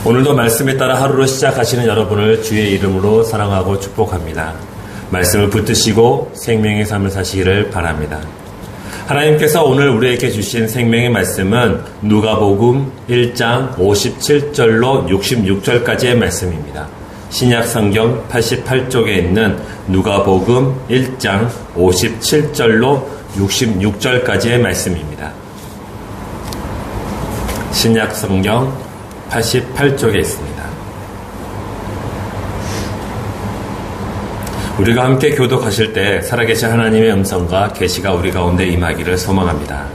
오늘도 말씀에 따라 하루를 시작하시는 여러분을 주의 이름으로 사랑하고 축복합니다. 말씀을 붙드시고 생명의 삶을 사시기를 바랍니다. 하나님께서 오늘 우리에게 주신 생명의 말씀은 누가복음 1장 57절로 66절까지의 말씀입니다. 신약 성경 88쪽에 있는 누가복음 1장 57절로 66절까지의 말씀입니다. 신약 성경 88쪽에 있습니다. 우리가 함께 교독하실 때 살아계신 하나님의 음성과 계시가 우리 가운데 임하기를 소망합니다.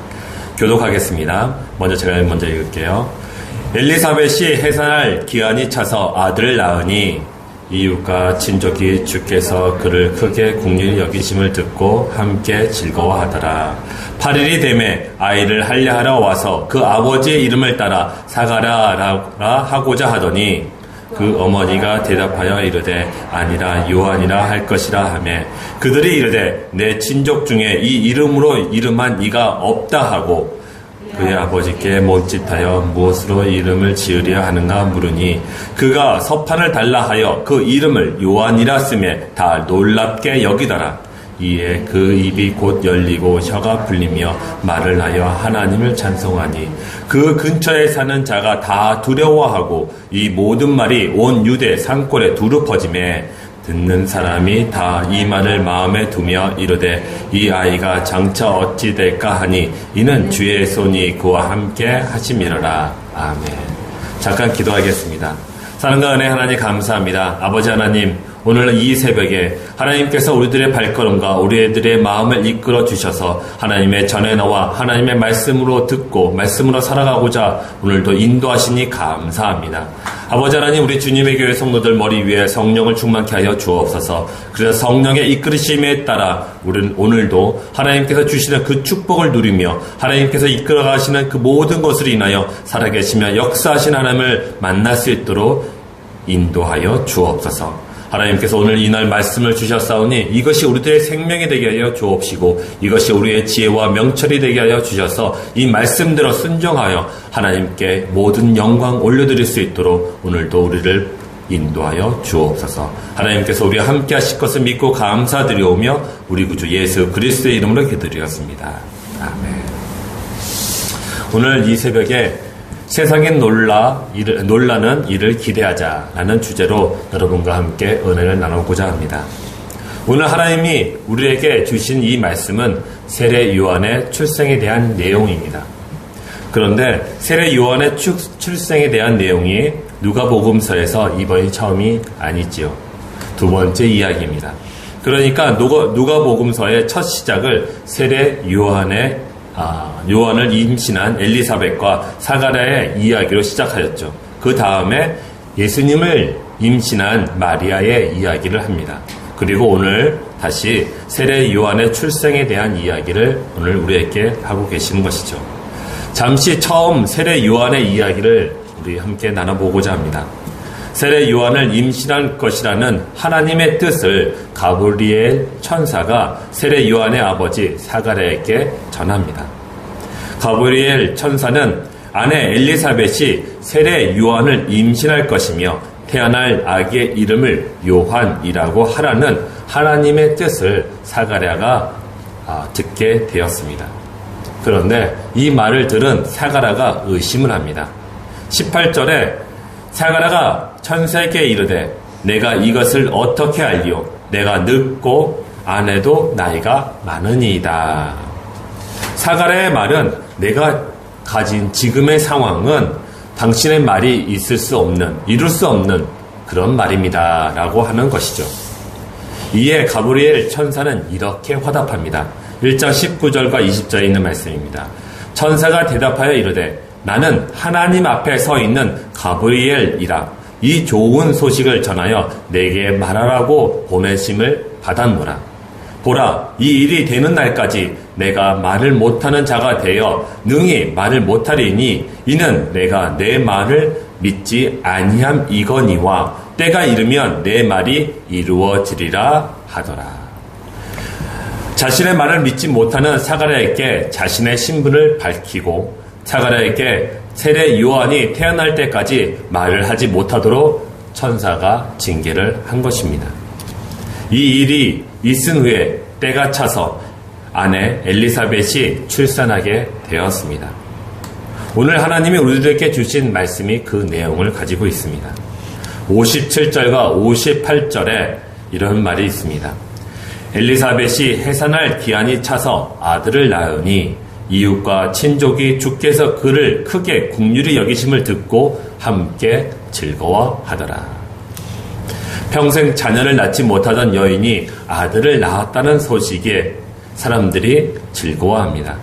교독하겠습니다. 제가 먼저 읽을게요. 엘리사벳이 해산할 기한이 차서 아들을 낳으니 이웃과 친족이 주께서 그를 크게 긍휼히 여기심을 듣고 함께 즐거워하더라. 8일이 되매 아이를 할례하러 와서 그 아버지의 이름을 따라 사가랴라 하고자 하더니 그 어머니가 대답하여 이르되 아니라 요한이라 할 것이라 하매 그들이 이르되 내 친족 중에 이 이름으로 이름한 이가 없다 하고 그의 아버지께 몬짓하여 무엇으로 이름을 지으려 하는가 물으니 그가 서판을 달라 하여 그 이름을 요한이라 쓰매 다 놀랍게 여기더라. 이에 그 입이 곧 열리고 혀가 풀리며 말을 하여 하나님을 찬송하니 그 근처에 사는 자가 다 두려워하고 이 모든 말이 온 유대 산골에 두루 퍼지매 듣는 사람이 다 이 말을 마음에 두며 이르되 이 아이가 장차 어찌 될까 하니 이는 주의 손이 그와 함께 하심이로라. 아멘. 잠깐 기도하겠습니다. 사랑과 은혜 하나님 감사합니다. 아버지 하나님, 오늘 이 새벽에 하나님께서 우리들의 발걸음과 우리들의 마음을 이끌어 주셔서 하나님의 전에 나와 하나님의 말씀으로 듣고 말씀으로 살아가고자 오늘도 인도하시니 감사합니다. 아버지 하나님, 우리 주님의 교회 성도들 머리 위에 성령을 충만케 하여 주옵소서. 그래서 성령의 이끌으심에 따라 우리는 오늘도 하나님께서 주시는 그 축복을 누리며 하나님께서 이끌어 가시는 그 모든 것을 인하여 살아계시며 역사하신 하나님을 만날 수 있도록 인도하여 주옵소서. 하나님께서 오늘 이날 말씀을 주셨사오니 이것이 우리들의 생명이 되게 하여 주옵시고 이것이 우리의 지혜와 명철이 되게 하여 주셔서 이 말씀대로 순종하여 하나님께 모든 영광 올려드릴 수 있도록 오늘도 우리를 인도하여 주옵소서. 하나님께서 우리와 함께 하실 것을 믿고 감사드리오며 우리 구주 예수 그리스도의 이름으로 기도드렸습니다. 아멘. 오늘 이 새벽에 세상에 놀라는 일을 기대하자라는 주제로 여러분과 함께 은혜를 나누고자 합니다. 오늘 하나님이 우리에게 주신 이 말씀은 세례 요한의 출생에 대한 내용입니다. 그런데 세례 요한의 출생에 대한 내용이 누가복음서에서 이번이 처음이 아니지요. 두 번째 이야기입니다. 그러니까 누가복음서의 첫 시작을 세례 요한을 임신한 엘리사벳과 사가랴의 이야기로 시작하였죠. 그 다음에 예수님을 임신한 마리아의 이야기를 합니다. 그리고 오늘 다시 세례 요한의 출생에 대한 이야기를 오늘 우리에게 하고 계시는 것이죠. 잠시 처음 세례 요한의 이야기를 우리 함께 나눠보고자 합니다. 세례 요한을 임신할 것이라는 하나님의 뜻을 가브리엘 천사가 세례 요한의 아버지 사가랴에게 전합니다. 가브리엘 천사는 아내 엘리사벳이 세례 요한을 임신할 것이며 태어날 아기의 이름을 요한이라고 하라는 하나님의 뜻을 사가랴가 듣게 되었습니다. 그런데 이 말을 들은 사가랴가 의심을 합니다. 18절에 사가랴가 천사에게 이르되 내가 이것을 어떻게 알리오? 내가 늙고 아내도 나이가 많으니이다. 사가랴의 말은 내가 가진 지금의 상황은 당신의 말이 이룰 수 없는 그런 말입니다. 라고 하는 것이죠. 이에 가브리엘 천사는 이렇게 화답합니다. 1장 19절과 20절에 있는 말씀입니다. 천사가 대답하여 이르되 나는 하나님 앞에 서 있는 가브리엘이라 이 좋은 소식을 전하여 내게 말하라고 보내심을 받았노라. 보라, 이 일이 되는 날까지 내가 말을 못하는 자가 되어 능히 말을 못하리니 이는 내가 내 말을 믿지 아니함이거니와 때가 이르면 내 말이 이루어지리라 하더라. 자신의 말을 믿지 못하는 사가랴에게 자신의 신분을 밝히고 사가랴에게 세례 요한이 태어날 때까지 말을 하지 못하도록 천사가 징계를 한 것입니다. 이 일이 있은 후에 때가 차서 아내 엘리사벳이 출산하게 되었습니다. 오늘 하나님이 우리들에게 주신 말씀이 그 내용을 가지고 있습니다. 57절과 58절에 이런 말이 있습니다. 엘리사벳이 해산할 기한이 차서 아들을 낳으니 이웃과 친족이 주께서 그를 크게 긍휼히 여기심을 듣고 함께 즐거워하더라. 평생 자녀를 낳지 못하던 여인이 아들을 낳았다는 소식에 사람들이 즐거워합니다.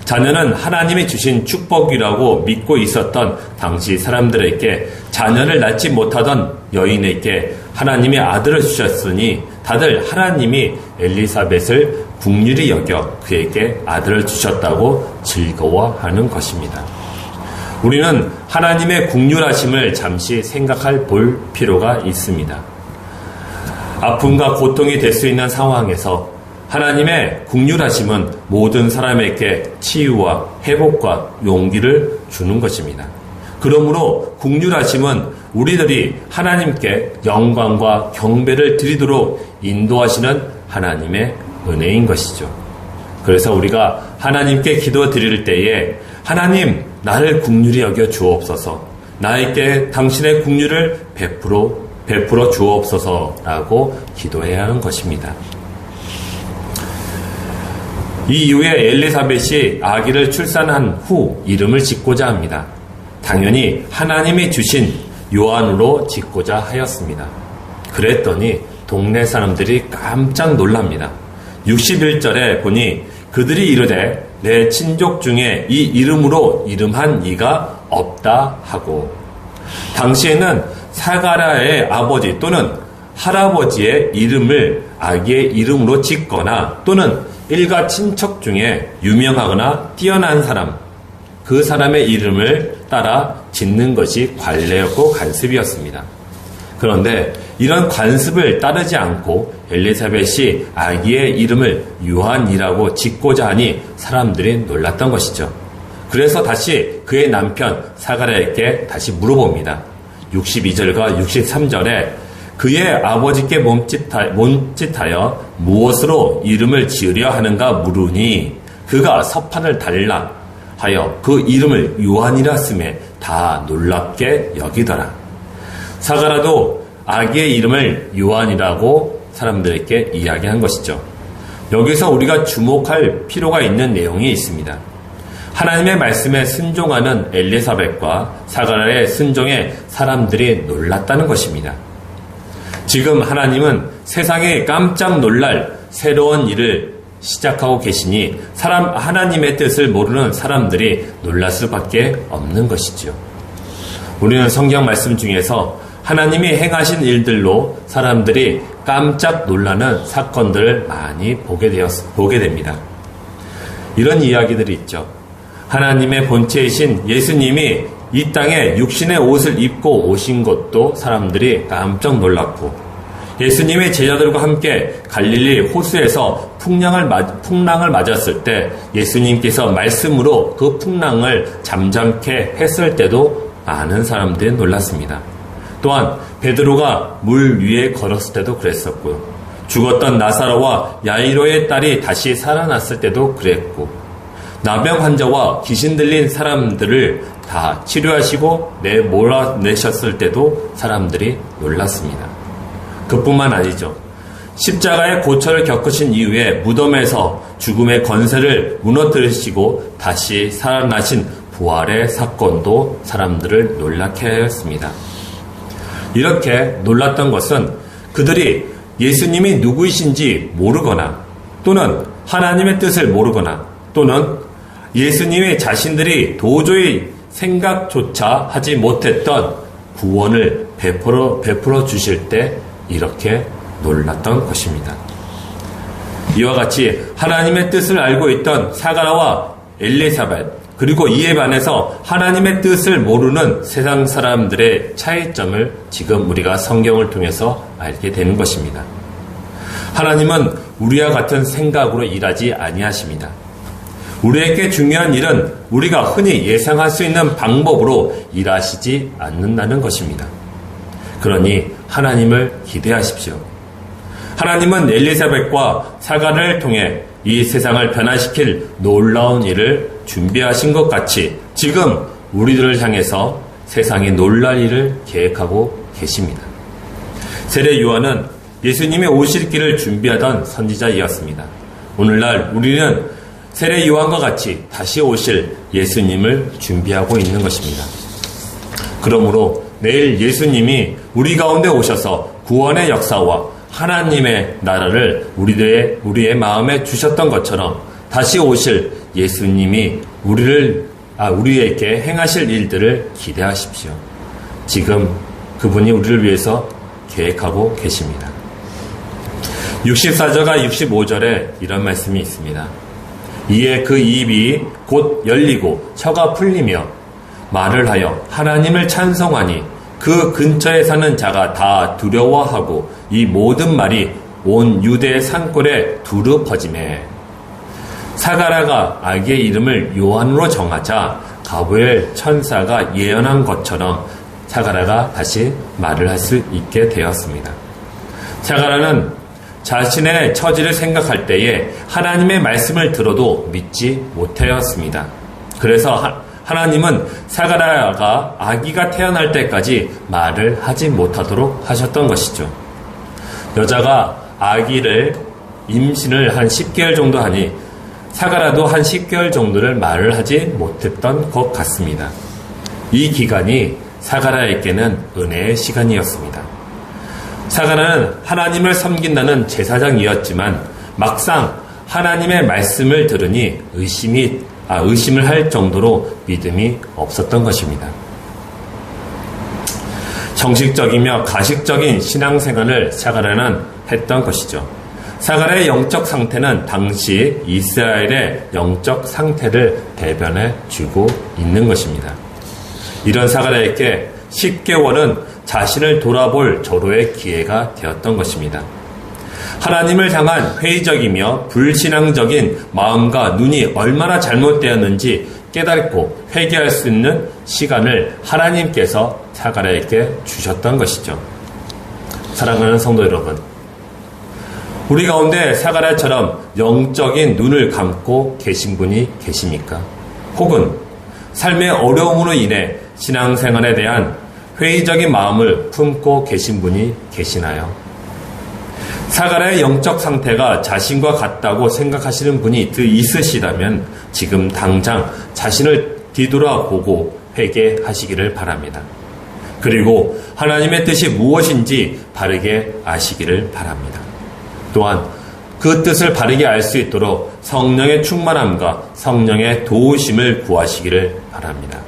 자녀는 하나님이 주신 축복이라고 믿고 있었던 당시 사람들에게 자녀를 낳지 못하던 여인에게 하나님이 아들을 주셨으니 다들 하나님이 엘리사벳을 긍휼히 여겨 그에게 아들을 주셨다고 즐거워하는 것입니다. 우리는 하나님의 긍휼하심을 잠시 생각할 볼 필요가 있습니다. 아픔과 고통이 될 수 있는 상황에서 하나님의 긍휼하심은 모든 사람에게 치유와 회복과 용기를 주는 것입니다. 그러므로 긍휼하심은 우리들이 하나님께 영광과 경배를 드리도록 인도하시는 하나님의 은혜인 것이죠. 그래서 우리가 하나님께 기도 드릴 때에 하나님 나를 긍휼히 여겨 주옵소서, 나에게 당신의 긍휼을 베풀어 주옵소서라고 기도해야 하는 것입니다. 이 이후에 엘리사벳이 아기를 출산한 후 이름을 짓고자 합니다. 당연히 하나님이 주신 요한으로 짓고자 하였습니다. 그랬더니 동네 사람들이 깜짝 놀랍니다. 61절에 보니 그들이 이르되 내 친족 중에 이 이름으로 이름한 이가 없다 하고, 당시에는 사가랴의 아버지 또는 할아버지의 이름을 아기의 이름으로 짓거나 또는 일가 친척 중에 유명하거나 뛰어난 사람, 그 사람의 이름을 따라 짓는 것이 관례였고 관습이었습니다. 그런데 이런 관습을 따르지 않고 엘리사벳이 아기의 이름을 요한이라고 짓고자 하니 사람들이 놀랐던 것이죠. 그래서 다시 그의 남편 사가랴에게 다시 물어봅니다. 62절과 63절에 그의 아버지께 몸짓하여 무엇으로 이름을 지으려 하는가 물으니 그가 서판을 달라 하여 그 이름을 요한이라 쓰매 다 놀랍게 여기더라. 사가랴도 아기의 이름을 요한이라고 사람들에게 이야기한 것이죠. 여기서 우리가 주목할 필요가 있는 내용이 있습니다. 하나님의 말씀에 순종하는 엘리사벳과 사가랴의 순종에 사람들이 놀랐다는 것입니다. 지금 하나님은 세상에 깜짝 놀랄 새로운 일을 시작하고 계시니 하나님의 뜻을 모르는 사람들이 놀랄 수밖에 없는 것이죠. 우리는 성경 말씀 중에서 하나님이 행하신 일들로 사람들이 깜짝 놀라는 사건들을 많이 보게 됩니다. 이런 이야기들이 있죠. 하나님의 본체이신 예수님이 이 땅에 육신의 옷을 입고 오신 것도 사람들이 깜짝 놀랐고, 예수님의 제자들과 함께 갈릴리 호수에서 풍랑을 맞았을 때 예수님께서 말씀으로 그 풍랑을 잠잠케 했을 때도 많은 사람들이 놀랐습니다. 또한 베드로가 물 위에 걸었을 때도 그랬었고요. 죽었던 나사로와 야이로의 딸이 다시 살아났을 때도 그랬고, 나병 환자와 귀신 들린 사람들을 다 치료하시고 몰아내셨을 때도 사람들이 놀랐습니다. 그뿐만 아니죠. 십자가의 고초를 겪으신 이후에 무덤에서 죽음의 권세를 무너뜨리시고 다시 살아나신 부활의 사건도 사람들을 놀라게 하였습니다. 이렇게 놀랐던 것은 그들이 예수님이 누구이신지 모르거나 또는 하나님의 뜻을 모르거나 또는 예수님이 자신들이 도저히 생각조차 하지 못했던 구원을 베풀어 주실 때 이렇게 놀랐던 것입니다. 이와 같이 하나님의 뜻을 알고 있던 사가랴와 엘리사벳, 그리고 이에 반해서 하나님의 뜻을 모르는 세상 사람들의 차이점을 지금 우리가 성경을 통해서 알게 되는 것입니다. 하나님은 우리와 같은 생각으로 일하지 아니하십니다. 우리에게 중요한 일은 우리가 흔히 예상할 수 있는 방법으로 일하시지 않는다는 것입니다. 그러니 하나님을 기대하십시오. 하나님은 엘리사벳과 사가랴를 통해 이 세상을 변화시킬 놀라운 일을 준비하신 것 같이 지금 우리들을 향해서 세상이 놀랄 일을 계획하고 계십니다. 세례 요한은 예수님이 오실 길을 준비하던 선지자이었습니다. 오늘날 우리는 세례 요한과 같이 다시 오실 예수님을 준비하고 있는 것입니다. 그러므로 내일 예수님이 우리 가운데 오셔서 구원의 역사와 하나님의 나라를 우리의 마음에 주셨던 것처럼 다시 오실 예수님이 우리에게 행하실 일들을 기대하십시오. 지금 그분이 우리를 위해서 계획하고 계십니다. 64절과 65절에 이런 말씀이 있습니다. 이에 그 입이 곧 열리고 혀가 풀리며 말을 하여 하나님을 찬송하니 그 근처에 사는 자가 다 두려워하고 이 모든 말이 온 유대 산골에 두루 퍼지매 사가랴가 아기의 이름을 요한으로 정하자 가브리엘 천사가 예언한 것처럼 사가랴가 다시 말을 할 수 있게 되었습니다. 사가랴는 자신의 처지를 생각할 때에 하나님의 말씀을 들어도 믿지 못하였습니다. 그래서 하나님은 사가랴가 아기가 태어날 때까지 말을 하지 못하도록 하셨던 것이죠. 여자가 아기를 임신을 한 10개월 정도 하니 사가랴도 한 10개월 정도를 말을 하지 못했던 것 같습니다. 이 기간이 사가랴에게는 은혜의 시간이었습니다. 사가랴는 하나님을 섬긴다는 제사장이었지만 막상 하나님의 말씀을 들으니 의심을 할 정도로 믿음이 없었던 것입니다. 정식적이며 가식적인 신앙생활을 사가랴는 했던 것이죠. 사가랴의 영적 상태는 당시 이스라엘의 영적 상태를 대변해 주고 있는 것입니다. 이런 사가랴에게 10개월은 자신을 돌아볼 절호의 기회가 되었던 것입니다. 하나님을 향한 회의적이며 불신앙적인 마음과 눈이 얼마나 잘못되었는지 깨닫고 회개할 수 있는 시간을 하나님께서 사가랴에게 주셨던 것이죠. 사랑하는 성도 여러분, 우리 가운데 사가랴처럼 영적인 눈을 감고 계신 분이 계십니까? 혹은 삶의 어려움으로 인해 신앙생활에 대한 회의적인 마음을 품고 계신 분이 계시나요? 사가랴의 영적 상태가 자신과 같다고 생각하시는 분이 있으시다면 지금 당장 자신을 뒤돌아보고 회개하시기를 바랍니다. 그리고 하나님의 뜻이 무엇인지 바르게 아시기를 바랍니다. 또한 그 뜻을 바르게 알 수 있도록 성령의 충만함과 성령의 도우심을 구하시기를 바랍니다.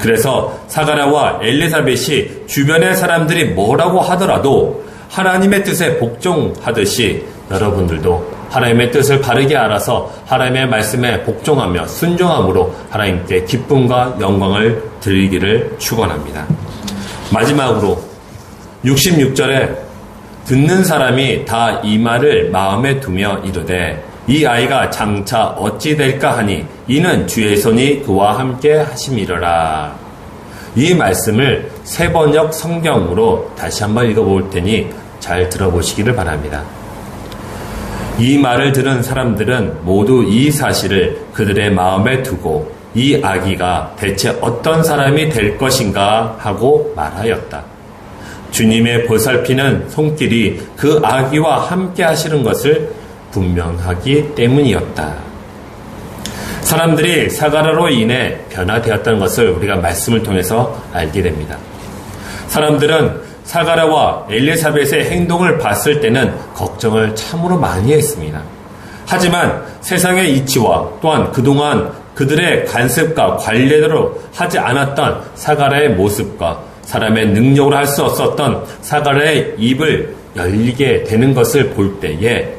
그래서 사가랴와 엘리사벳이 주변의 사람들이 뭐라고 하더라도 하나님의 뜻에 복종하듯이 여러분들도 하나님의 뜻을 바르게 알아서 하나님의 말씀에 복종하며 순종함으로 하나님께 기쁨과 영광을 드리기를 축원합니다. 마지막으로 66절에 듣는 사람이 다 이 말을 마음에 두며 이르되 이 아이가 장차 어찌 될까 하니 이는 주의 손이 그와 함께 하심이러라. 이 말씀을 세번역 성경으로 다시 한번 읽어볼 테니 잘 들어보시기를 바랍니다. 이 말을 들은 사람들은 모두 이 사실을 그들의 마음에 두고 이 아기가 대체 어떤 사람이 될 것인가 하고 말하였다. 주님의 보살피는 손길이 그 아기와 함께 하시는 것을 분명하기 때문이었다. 사람들이 사가랴로 인해 변화되었다는 것을 우리가 말씀을 통해서 알게 됩니다. 사람들은 사가랴와 엘리사벳의 행동을 봤을 때는 걱정을 참으로 많이 했습니다. 하지만 세상의 이치와 또한 그동안 그들의 간섭과 관례대로 하지 않았던 사가랴의 모습과 사람의 능력으로 할 수 없었던 사가랴의 입을 열리게 되는 것을 볼 때에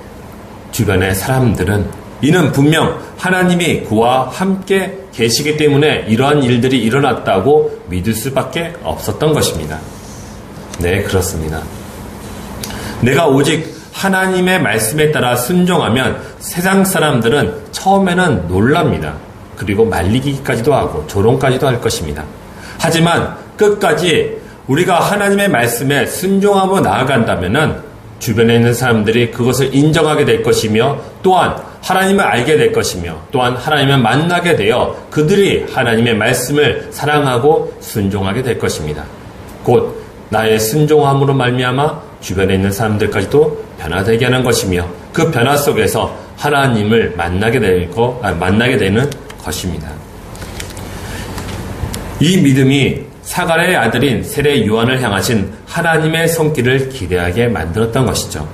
주변의 사람들은 이는 분명 하나님이 그와 함께 계시기 때문에 이러한 일들이 일어났다고 믿을 수밖에 없었던 것입니다. 네, 그렇습니다. 내가 오직 하나님의 말씀에 따라 순종하면 세상 사람들은 처음에는 놀랍니다. 그리고 말리기까지도 하고 조롱까지도 할 것입니다. 하지만 끝까지 우리가 하나님의 말씀에 순종하고 나아간다면은 주변에 있는 사람들이 그것을 인정하게 될 것이며 또한 하나님을 알게 될 것이며 또한 하나님을 만나게 되어 그들이 하나님의 말씀을 사랑하고 순종하게 될 것입니다. 곧 나의 순종함으로 말미암아 주변에 있는 사람들까지도 변화되게 하는 것이며 그 변화 속에서 하나님을 만나게 되는 것입니다. 이 믿음이 사갈의 아들인 세례 요한을 향하신 하나님의 손길을 기대하게 만들었던 것이죠.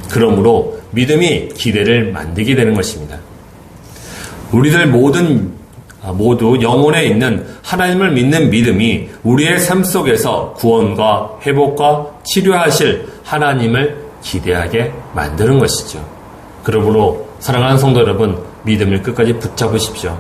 그러므로 믿음이 기대를 만들게 되는 것입니다. 우리들 모두 영혼에 있는 하나님을 믿는 믿음이 우리의 삶 속에서 구원과 회복과 치료하실 하나님을 기대하게 만드는 것이죠. 그러므로 사랑하는 성도 여러분, 믿음을 끝까지 붙잡으십시오.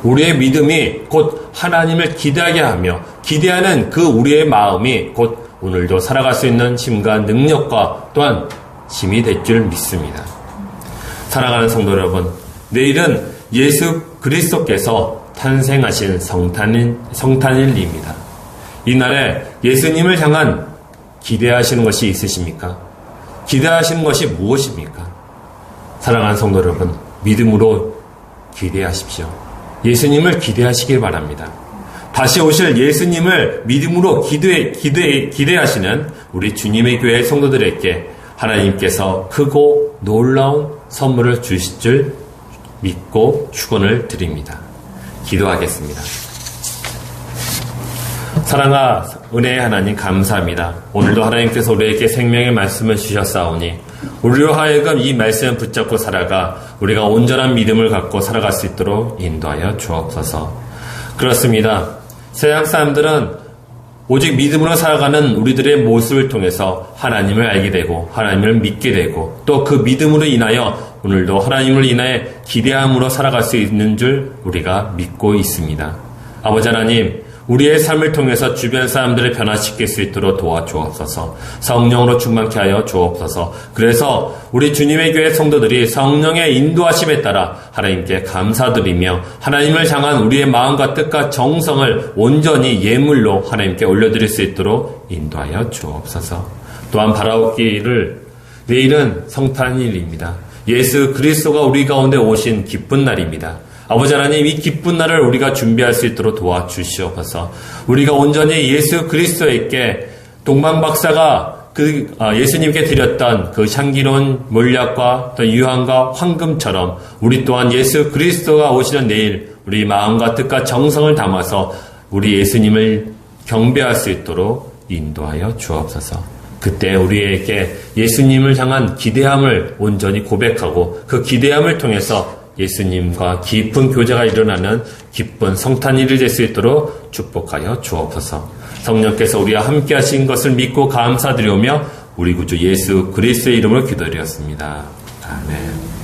우리의 믿음이 곧 하나님을 기대하게 하며 기대하는 그 우리의 마음이 곧 오늘도 살아갈 수 있는 힘과 능력과 또한 힘이 될 줄 믿습니다. 사랑하는 성도 여러분, 내일은 예수 그리스도께서 탄생하신 성탄일입니다. 이날에 예수님을 향한 기대하시는 것이 있으십니까? 기대하시는 것이 무엇입니까? 사랑하는 성도 여러분, 믿음으로 기대하십시오. 예수님을 기대하시길 바랍니다. 다시 오실 예수님을 믿음으로 기대하시는 우리 주님의 교회 성도들에게 하나님께서 크고 놀라운 선물을 주실 줄 믿고 축원을 드립니다. 기도하겠습니다. 사랑과 은혜의 하나님 감사합니다. 오늘도 하나님께서 우리에게 생명의 말씀을 주셨사오니 우리로 하여금 이 말씀을 붙잡고 살아가 우리가 온전한 믿음을 갖고 살아갈 수 있도록 인도하여 주옵소서. 그렇습니다. 세상 사람들은 오직 믿음으로 살아가는 우리들의 모습을 통해서 하나님을 알게 되고 하나님을 믿게 되고 또 그 믿음으로 인하여 오늘도 하나님을 인하여 기대함으로 살아갈 수 있는 줄 우리가 믿고 있습니다. 아버지 하나님, 우리의 삶을 통해서 주변 사람들을 변화시킬 수 있도록 도와주옵소서. 성령으로 충만케 하여 주옵소서. 그래서 우리 주님의 교회 성도들이 성령의 인도하심에 따라 하나님께 감사드리며 하나님을 향한 우리의 마음과 뜻과 정성을 온전히 예물로 하나님께 올려드릴 수 있도록 인도하여 주옵소서. 또한 바라옵기를 내일은 성탄일입니다. 예수 그리스도가 우리 가운데 오신 기쁜 날입니다. 아버지 하나님, 이 기쁜 날을 우리가 준비할 수 있도록 도와주시옵소서. 우리가 온전히 예수 그리스도에게 동방박사가 예수님께 드렸던 그 향기로운 몰약과 또 유황과 황금처럼 우리 또한 예수 그리스도가 오시는 내일 우리 마음과 뜻과 정성을 담아서 우리 예수님을 경배할 수 있도록 인도하여 주옵소서. 그때 우리에게 예수님을 향한 기대함을 온전히 고백하고 그 기대함을 통해서 예수님과 깊은 교제가 일어나는 기쁜 성탄일이 될 수 있도록 축복하여 주옵소서. 성령께서 우리와 함께 하신 것을 믿고 감사드리오며 우리 구주 예수 그리스도의 이름으로 기도드렸습니다. 아멘.